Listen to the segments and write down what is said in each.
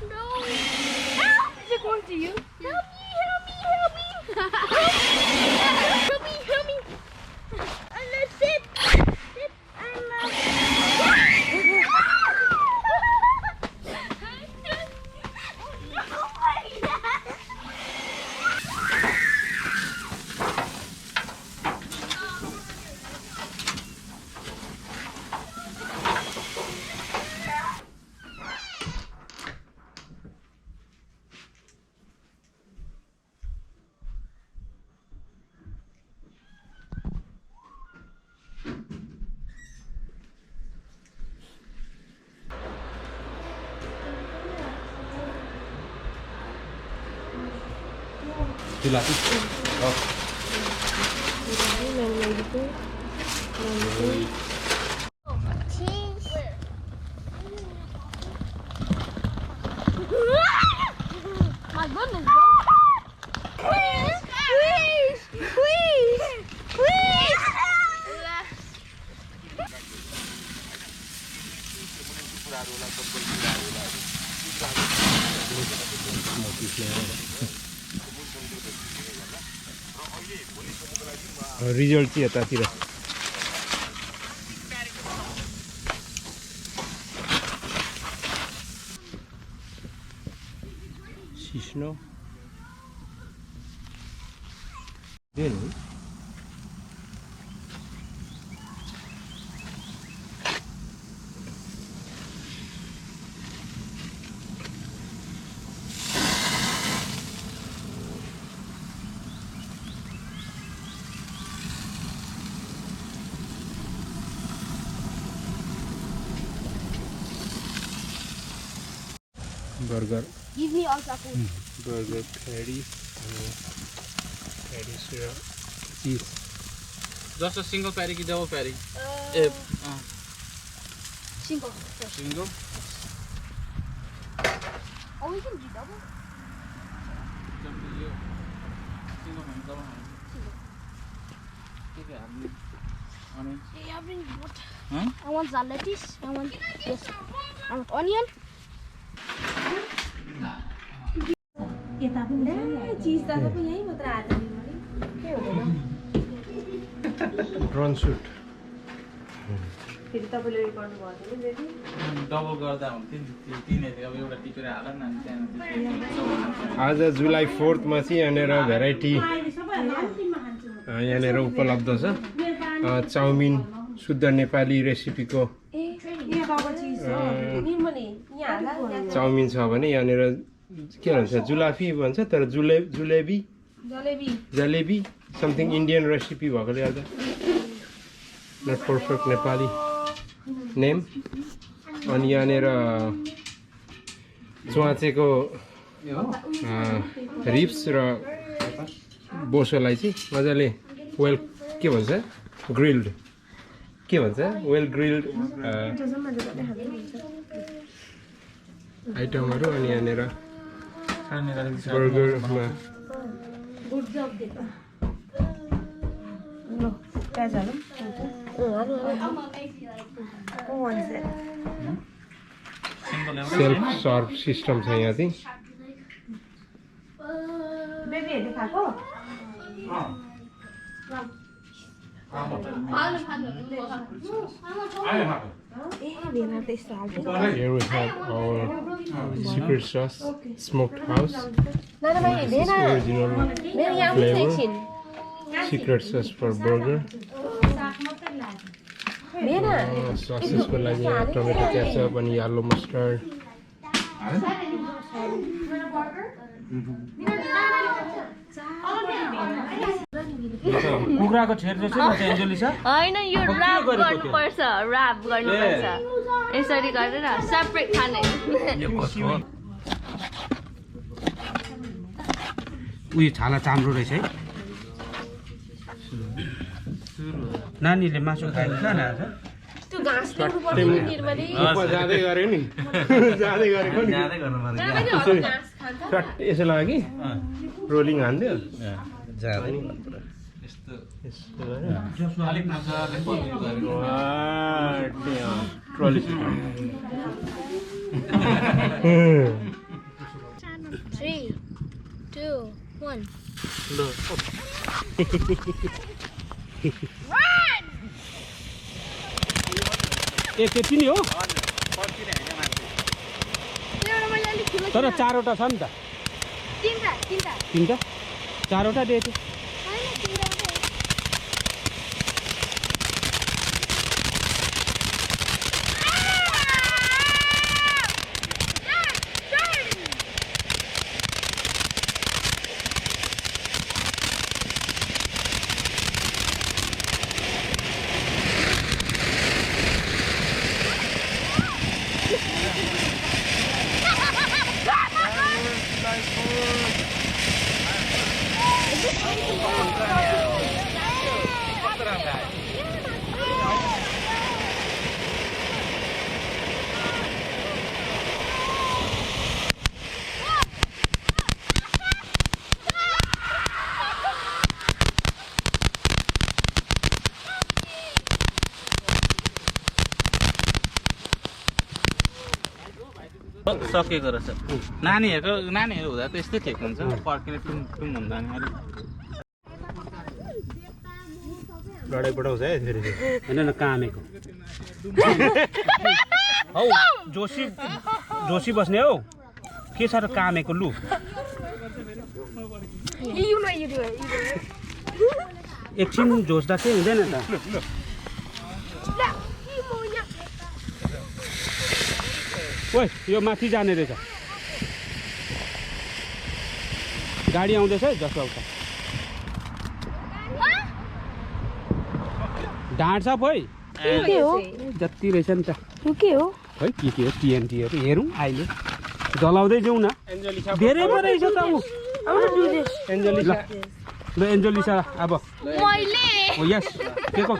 No. Help! Is it going to you? Help me! Help me! Help me! Help me! Help me! I love sit. Sit. I love. Dilatih. Oh. My goodness, bro. Please, please, please, please. Result चाहिँ यतातिर सिस्नो burger. Give me also food. Burger patties, cheese. Just a single patty ki double patty? Single. Single? Oh, we can do double. Single and double. Yeah, bring what? Huh? I want the lettuce. I want this. I want onion. Prawn shoot. Double गर्दा हुन्थ्यो नि तिनीहरु अब एउटा टिपेर हाल न अनि त्यहाँ आज जुलाई 4th मा चाहिँ यहाँनिर भेराइटी यहाँनिर उपलब्ध छ चाउमिन शुद्ध नेपाली रेसिपीको चाउमिन छ भने यहाँनिर के भन्छ जुलाफी भन्छ तर जलेबी समथिङ इन्डियन रेसिपी भएकोले गर्दा नट पर्फेक्ट नेपाली नेम अनि यहाँनिर च्वाचेको रिब्स र बोसोलाई चाहिँ मजाले वेल के भन्छ ग्रिल्ड के भन्छ वेल ग्रिल्ड आइटमहरू अनि यहाँनिर बर्गरमा सेल्फ सर्भ सिस्टम छ यहाँ चाहिँ Here we have our secret sauce, smoked house. This is original flavor. Secret sauce for burger. Sauces for like tomato ketchup and yellow mustard. कुखुराको छेर जस्तो छ एन्जली छ हैन यो र्याप गर्नुपर्छ यसरी गरेर सेपरेट खाने उयो छाला चाम्रो रहेछ है नानीले मासु खाएको छ ना त्यो घाँस ल्याउनु पर्छ निर्मली जाँदै गरे नि जाँदै गरेको नि जाँदै गर्नु पर्छ यसो लाग्यो कि रोलिङ हान्दियो जाँदै यस्तो अलिक मजाले ट्रली 2, 1. ल ए त्यति नै हो तर 4वटा छ नि त 3टा 4वटा दिए थियो सकेको रहेछ नानीहरू हुँदा त यस्तै ठिक हुन्छ पर्किने टुम टुम हुँदा नि अलिक लडाइ पठाउँछ है फेरि हैन न कामेको हौ जोशी बस्ने हौ के साह्रो कामेको लु एकछिन जोस्दा चाहिँ हुँदैन त ओइ यो माथि जाने रहेछ गाडी आउँदैछ है जस्तो आउँछ ढाँड छ है के हो जति रहेछ नि त के हो है के हो टिएनटीहरू हेरौँ अहिले जलाउँदै जाउँ न धेरै पो रहेछ त ऊ एन्जलिसा ल एन्जलिसा अब मैले हो यस के को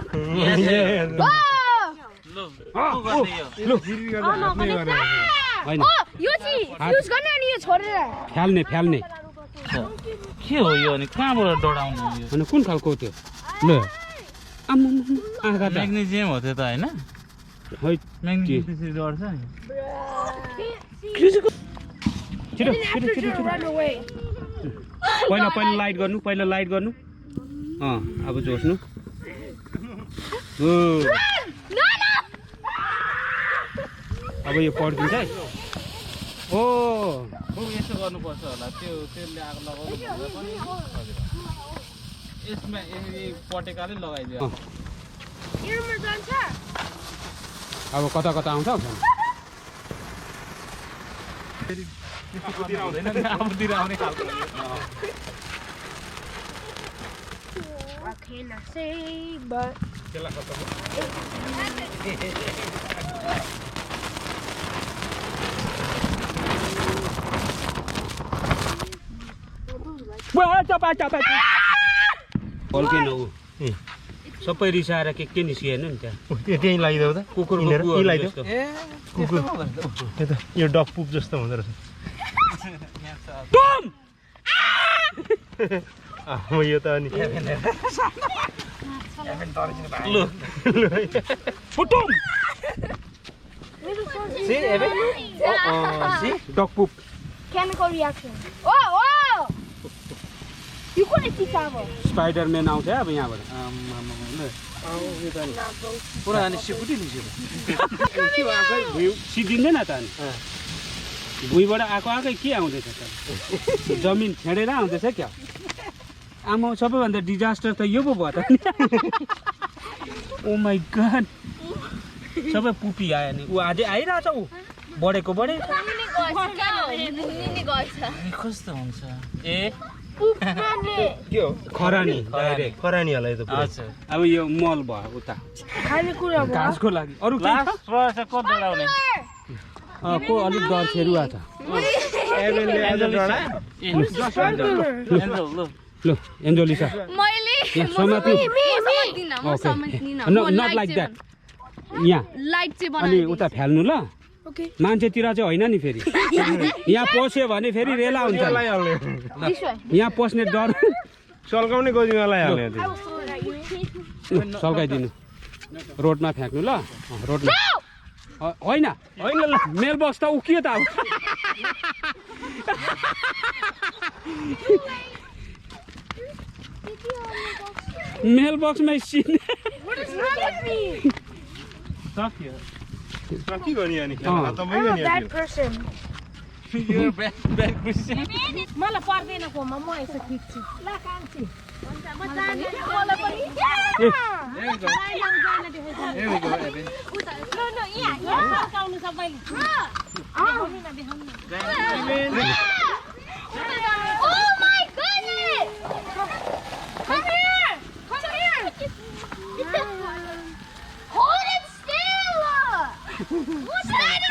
होइन यो चाहिँ युज गर्ने अनि यो छोडेर फ्याल्ने के हो यो अनि कहाँबाट डढाउने यो होइन कुन खालको त्यो ल आम्म आँखा त म्याग्नेजियम हो त्यो त होइन है म्याग्नेजियम त्यसरी डढ्छ नि छिटो पहिला लाइट गर्नु अब जोस्नु अब यो पड्किन्छ है ओ यसो गर्नुपर्छ होला त्यसले आगो लगाउनु भन्दा पनि हजुर यसमा यसरी पटेकाले लगाइदियो अब कता आउँछ आफूतिर आउने खालको What can I say but पल्केन ऊ सबै रिसाएर के निस्किएन नि त्यहाँ त्यही लगाइदेऊ त कुकुरको कुकुर यो डग पुप जस्तो हुँदो रहेछ यो त अनि डग पुप chemical reaction. Oh! You couldn't see Sabo. Spider-Man आउँछ अब यहाँबाट पुरा अनि सिकुटी सिद्धिँदैन त अनि भुइँबाट आएकै के आउँदैछ त जमिन छेडेर आउँदैछ क्या आमा सबैभन्दा डिजास्टर त यो पो भयो त ओ माई गॉड सबै पुपी आयो नि ऊ अझै आइरहेछ ऊ बढेको बढे कस्तो हुन्छ ए के हो खरानी डाइरेक्ट खरानी होला यो त पुरा अच्छा अब यो मल भयो उता खानेकुरा भयो घाँसको लागि अरू के छ को डढाउने को अलिक डर छेरुवा छ ल एन्जोलिसा मैले समात्नु नट लाइक द्याट यहाँ लाइट चाहिँ अनि बनाइदिनु उता फ्याल्नु ल ओके मान्छेतिर चाहिँ होइन नि फेरि यहाँ पस्यो भने फेरि रेला हुन्छ यहाँ पस्ने डर सल्काउने गोजीमा लगाइहाल्ने सल्काइदिनु रोडमा फ्याँक्नु ल रोडमा होइन मेल बक्स त उकियो त अब मेल बक्समै scene What is wrong with me? सक्यो के गर्ने अनि I'm a bad person. यो ब्याक क्रिस्चियन मलाई पर्दैन कोमा म यसो खिच्छु ल कान्छी म जान्दिनँ मलाई पनि यहाँ फर्काउनु सबैले Oh my goodness! Come here! Come here! Hold it still! What's that?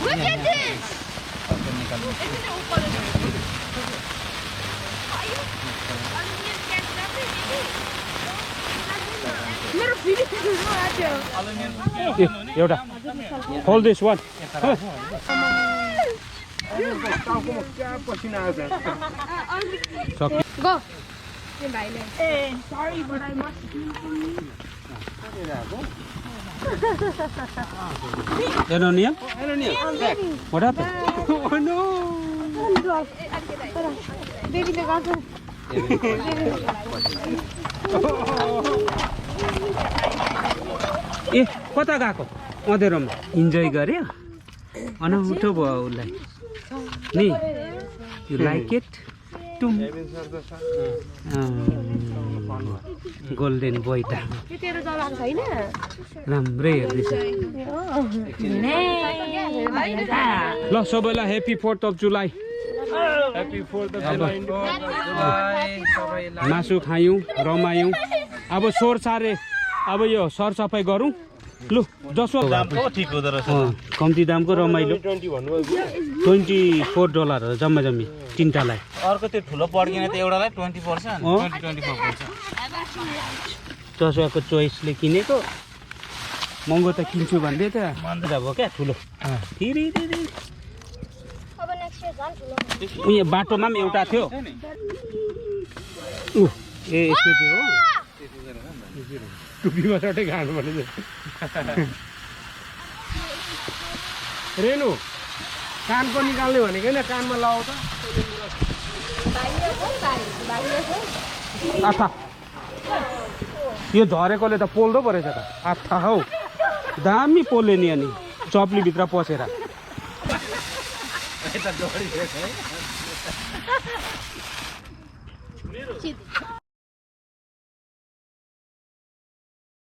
Look at this! एउटा hold this one Go! Sorry, but I must do Anonium? What happened? Oh no! Baby, they got them. ए कता गएको अँधेरोमा enjoy गर्यो अनौठो भयो उसलाई नि यु लाइक इट टुम गोल्डेन बोय त तेरो जलाएको छैन राम्रै हेर्दैछ ल सबैलाई happy 4th of July Happy 4th of July. मासु खायौँ रमायौँ अब सोर सारे अब यो सरसफाइ गरौँ लु जसो ठिक हुँदो रहेछ कम्ती दामको रमाइलो $24 जम्मा जम्मी तिनटालाई अर्को त्यो ठुलो पड्किने त एउटालाई 20% 20-24%. जसोको चोइसले किनेको महँगो त किन्छु भन्दै त भयो क्या ठुलो फेरि उयो बाटोमा पनि एउटा थियो ए यस्तो थियो हो टुपीमा सटै खानु भने रेनु कानको निकाल्ने भनेको होइन कानमा लाउ त आथा यो झरेकोले त पोल्दो पो रहेछ त आथा हौ दामी पोल्यो नि अनि चप्लीभित्र पसेर